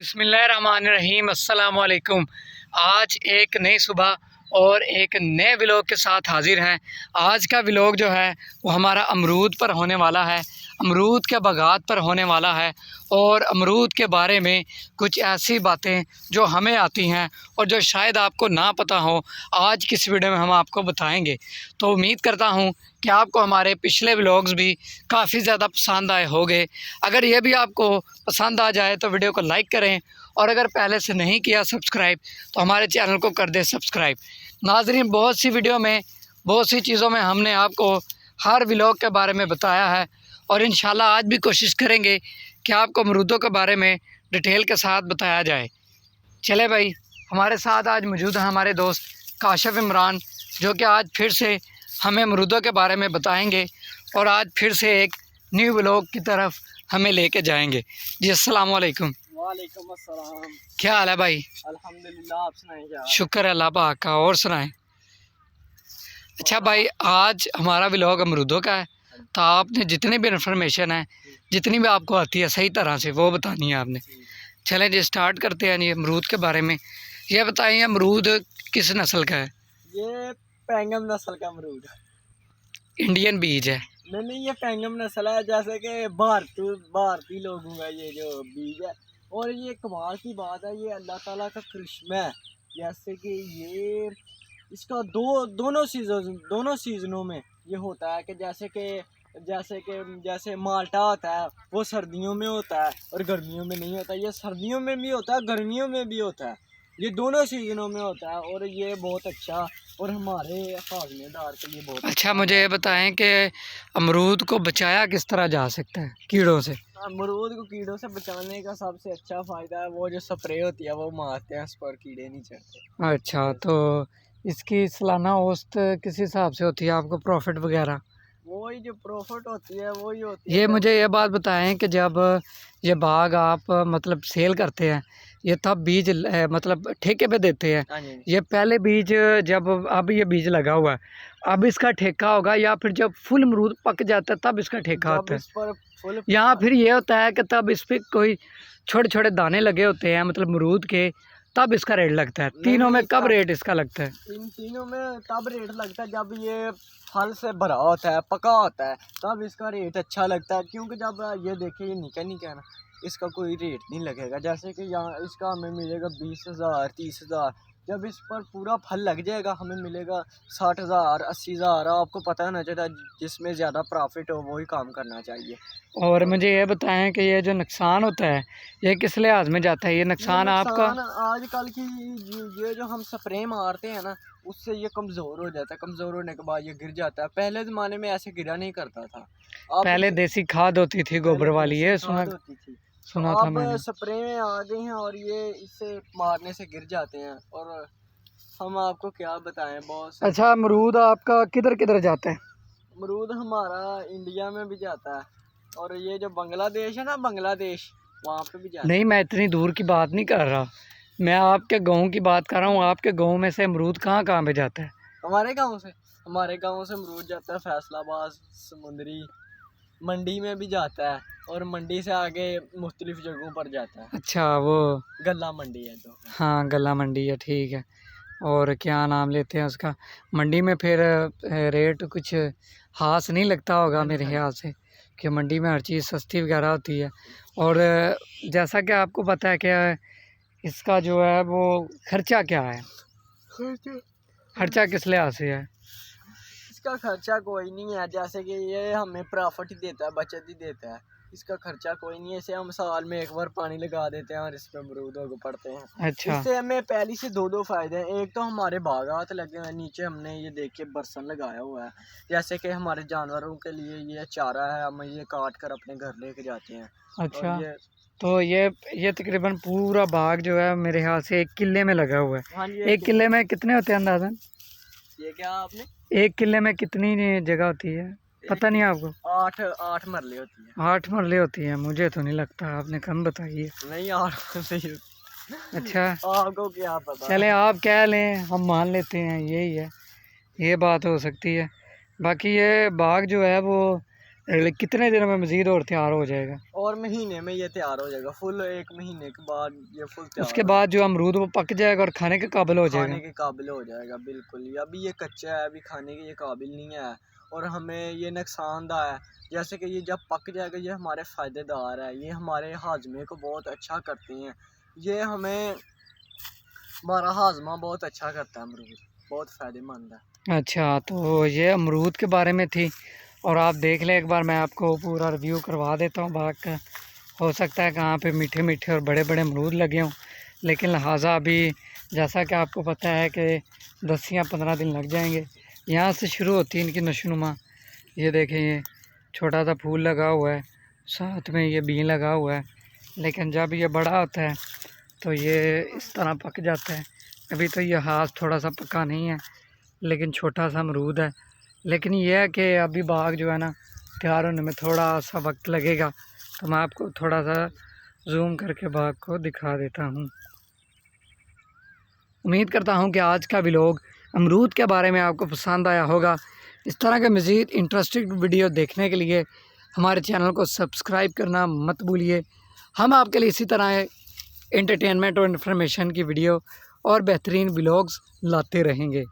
बिस्मिल्लाहिर्रहमानिर्रहीम अस्सलाम वालेकुम। आज एक नई सुबह और एक नए व्लॉग के साथ हाजिर हैं। आज का व्लॉग जो है वो हमारा अमरूद पर होने वाला है, अमरूद के बागात पर होने वाला है और अमरूद के बारे में कुछ ऐसी बातें जो हमें आती हैं और जो शायद आपको ना पता हो, आज की इस वीडियो में हम आपको बताएंगे। तो उम्मीद करता हूँ कि आपको हमारे पिछले व्लॉग्स भी काफ़ी ज़्यादा पसंद आए होंगे। अगर ये भी आपको पसंद आ जाए तो वीडियो को लाइक करें और अगर पहले से नहीं किया सब्सक्राइब तो हमारे चैनल को कर दें सब्सक्राइब। नाज़रीन, बहुत सी वीडियो में, बहुत सी चीज़ों में हमने आपको हर व्लॉग के बारे में बताया है और इंशाल्लाह आज भी कोशिश करेंगे कि आपको अमरूदों के बारे में डिटेल के साथ बताया जाए। चले भाई, हमारे साथ आज मौजूद हैं हमारे दोस्त काशिफ इमरान, जो कि आज फिर से हमें अमरूदों के बारे में बताएंगे और आज फिर से एक न्यू व्लॉग की तरफ हमें लेके जाएंगे। जी अस्सलाम वालेकुम। वालेकुम अस्सलाम। क्या हाल है भाई? अल्हम्दुलिल्लाह, आप सुनाएं क्या? शुक्र है अल्लाह पाक का, और सुनाएं। अच्छा भाई, आज हमारा व्लॉग अमरूदों का है, तो आपने जितनी भी इन्फॉर्मेशन है, जितनी भी आपको आती है सही तरह से वो बतानी है आपने। चलें जी, स्टार्ट करते हैं। ये अमरूद के बारे में ये बताइए, अमरूद किस नस्ल का है? ये पैंगम नस्ल का अमरूद है। इंडियन बीज है? नहीं, ये पैंगम नस्ल है, जैसे कि भारतीय लोगों का ये जो बीज है। और ये कमाल की बात है, ये अल्लाह ताला का करिश्मा है। जैसे कि ये इसका दोनों सीजनों में ये होता है कि जैसे माल्टा होता है वो सर्दियों में होता है और गर्मियों में नहीं होता। ये सर्दियों में भी होता है, गर्मियों में भी होता है, ये दोनों सीजनों में होता है। और ये बहुत अच्छा और हमारे खासमेदार के लिए बहुत अच्छा, मुझे ये बताएं कि अमरूद को बचाया किस तरह जा सकता है कीड़ों से? अमरूद को कीड़ों से बचाने का सबसे अच्छा फ़ायदा है वो जो स्प्रे होती है वो मारते हैं, उस पर कीड़े नहीं चढ़ते। अच्छा, तो इसकी सालाना औसत किस हिसाब से होती है, आपको प्रॉफिट वगैरह? वही जो प्रॉफिट होती है वही होती है। ये मुझे ये बात बताएं कि जब ये बाग आप मतलब सेल करते हैं, ये तब बीज मतलब ठेके पे देते हैं? हाँ जी। ये पहले बीज, जब अब ये बीज लगा हुआ है, अब इसका ठेका होगा या फिर जब फुल अमरूद पक जाता है तब इसका ठेका जब होता है? इस पर फुल या फिर ये होता है कि तब इस पे कोई छोटे छोटे दाने लगे होते हैं मतलब अमरूद के, तब इसका रेट लगता है? तीनों में कब रेट इसका लगता है? इन तीनों में तब रेट लगता है जब ये फल से भरा होता है, पका होता है, तब इसका रेट अच्छा लगता है। क्योंकि जब ये देखिए ये निका है ना, इसका कोई रेट नहीं लगेगा। जैसे कि यहाँ इसका हमें मिलेगा 20,000 30,000। जब इस पर पूरा फल लग जाएगा हमें मिलेगा 60,000 80,000। आपको पता ना चला, जिसमें ज़्यादा प्रॉफिट हो वही काम करना चाहिए। और मुझे ये बताएं कि ये जो नुकसान होता है ये किस लिहाज में जाता है, ये नुकसान आपका? आजकल की ये जो हम स्प्रे मारते हैं ना, उससे ये कमज़ोर हो जाता है। कमज़ोर होने के बाद ये गिर जाता है। पहले ज़माने में ऐसे गिरा नहीं करता था। अब पहले देसी खाद होती थी, गोबर वाली, ये सुना होती थी, तो सुना था अब मैंने। स्प्रे में आ गए हैं और ये इससे मारने से गिर जाते हैं। और हम आपको क्या बताएं, बहुत से अच्छा, अमरूद आपका किधर किधर जाता है? अमरूद हमारा इंडिया में भी जाता है और ये जो बांग्लादेश है ना, बांग्लादेश, वहाँ पे भी जाता है। नहीं, मैं इतनी दूर की बात नहीं कर रहा, मैं आपके गांव की बात कर रहा हूँ। आपके गांव में से अमरूद कहाँ कहाँ पे जाता है? हमारे गांव से अमरूद जाता है फैसलाबाद, समुंदरी, मंडी में भी जाता है और मंडी से आगे मुख्तलिफ जगहों पर जाता है। अच्छा, वो गल्ला मंडी है तो। हाँ, गला मंडी है, ठीक है। और क्या नाम लेते हैं उसका, मंडी में फिर रेट कुछ हाथ नहीं लगता होगा हाँ जी, मेरे हाँ ख्याल से, कि मंडी में हर चीज़ सस्ती वगैरह होती है। और जैसा कि आपको पता है कि इसका जो है वो खर्चा क्या है, जी। खर्चा किस लिहाज से है? इसका खर्चा कोई नहीं है, जैसे कि ये हमें प्रॉफिट ही देता है, बचत ही देता है। इसका खर्चा कोई नहीं है। इसे हम साल में एक बार पानी लगा देते हैं और इस पे अमरूद उग पड़ते हैं। अच्छा। इससे हमें पहली से दो फायदे हैं। एक तो हमारे बागात लगे हुए हैं, नीचे हमने ये देखिए बरसन लगाया हुआ है, जैसे कि हमारे जानवरों के लिए ये चारा है, हम ये काट कर अपने घर लेके जाते हैं। अच्छा, और ये तो ये तकरीबन पूरा बाग जो है मेरे ख्याल से 1 किले में लगा हुआ है। हाँ जी, 1 किले में कितने होते हैं अंदाज़न? ये क्या आपने 1 किले में कितनी जगह होती है, पता नहीं आपको? 8 मरले होती है। 8 मरले होती है? मुझे तो नहीं लगता, आपने कम बताइए। नहीं, 8 मरले होती। अच्छा, आपको क्या पता। चले आप कह लें, हम मान लेते हैं यही है, ये बात हो सकती है। बाकी ये बाग जो है वो कितने दिनों में मज़ीद और तैयार हो जाएगा? और महीने में ये तैयार हो जाएगा, फुल 1 महीने के बाद ये फुल तैयार उसके हो बाद जो अमरूद वो पक जाएगा और खाने के काबिल हो खाने जाएगा। के काबिल हो जाएगा। बिल्कुल ही अभी ये कच्चा है, अभी खाने के ये काबिल नहीं है और हमें ये नुकसानदाह है। जैसे कि ये जब पक जाएगा ये हमारे फ़ायदेदार है, ये हमारे हाजमे को बहुत अच्छा करते हैं, ये हमें हमारा हाजमा बहुत अच्छा करता है, अमरूद बहुत फ़ायदेमंद है। अच्छा, तो ये अमरूद के बारे में थी। और आप देख लें, एक बार मैं आपको पूरा रिव्यू करवा देता हूँ बाग का। हो सकता है कहाँ पे मीठे मीठे और बड़े बड़े अमरूद लगे हों, लेकिन लिहाजा अभी जैसा कि आपको पता है कि 10 या 15 दिन लग जाएंगे। यहाँ से शुरू होती है इनकी नशोनुमा। ये देखें, ये छोटा सा फूल लगा हुआ है, साथ में ये बीन लगा हुआ है, लेकिन जब ये बड़ा होता है तो ये इस तरह पक जाता है। अभी तो ये हाथ थोड़ा सा पका नहीं है, लेकिन छोटा सा अमरूद है। लेकिन यह है कि अभी बाग जो है ना तैयार होने में थोड़ा सा वक्त लगेगा, तो मैं आपको थोड़ा सा जूम करके बाग को दिखा देता हूँ। उम्मीद करता हूँ कि आज का व्लॉग अमरूद के बारे में आपको पसंद आया होगा। इस तरह के मज़ीद इंटरेस्टिंग वीडियो देखने के लिए हमारे चैनल को सब्सक्राइब करना मत भूलिए। हम आपके लिए इसी तरह एंटरटेनमेंट और इन्फॉर्मेशन की वीडियो और बेहतरीन व्लॉग्स लाते रहेंगे।